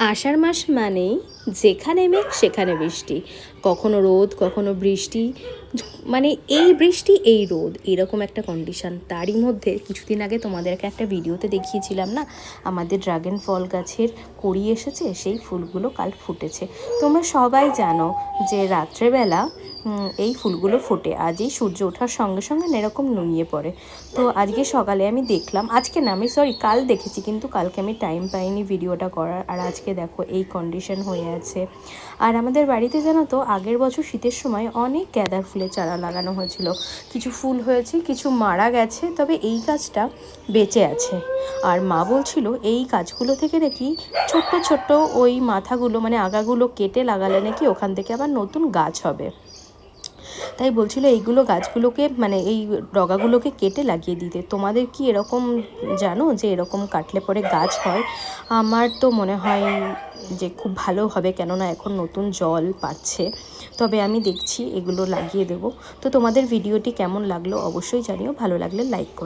আষাঢ় মাস মানেই যেখানে মেঘ সেখানে বৃষ্টি, কখনো রোদ কখনো বৃষ্টি, মানে এই বৃষ্টি এই রোদ, এরকম একটা কন্ডিশন। তারই মধ্যে কিছুদিন আগে তোমাদেরকে একটা ভিডিওতে দেখিয়েছিলাম না, আমাদের ড্রাগন ফল গাছের কড়ি এসেছে, সেই ফুলগুলো কাল ফুটেছে। তোমরা সবাই জানো যে রাত্রেবেলা এই ফুলগুলো ফোটে, আজই সূর্য ওঠার সঙ্গে সঙ্গে এরকম নুয়ে পড়ে। তো আজকে সকালে আমি দেখলাম, আজকে না আমি কাল দেখেছি, কিন্তু কালকে আমি টাইম পাইনি ভিডিওটা করার। আর আজকে দেখো এই কন্ডিশন হয়ে আছে। আর আমাদের বাড়িতে জানো তো আগের বছর শীতের সময় অনেক গাঁদার ফুলের চারা লাগানো হয়েছিল, কিছু ফুল হয়েছে কিছু মারা গেছে, তবে এই গাছটা বেঁচে আছে। আর মা বলছিল এই গাছগুলো থেকে নাকি ছোট্ট ছোট্ট ওই মাথাগুলো মানে আগাগুলো কেটে লাগালে নাকি ওখান থেকে আবার নতুন গাছ হবে। তাই বলছিল এইগুলো গাছগুলোকে মানে এই ডগাগুলোকে কেটে লাগিয়ে দিতে। তোমাদের কি এরকম জানো যে এরকম কাটলে পরে গাছ হয়? আমার তো মনে হয় যে খুব ভালো হবে, কেননা এখন নতুন জল পাচ্ছে। তবে আমি দেখছি এগুলো লাগিয়ে দেব। তো তোমাদের ভিডিওটি কেমন লাগলো অবশ্যই জানিও, ভালো লাগলে লাইক করে।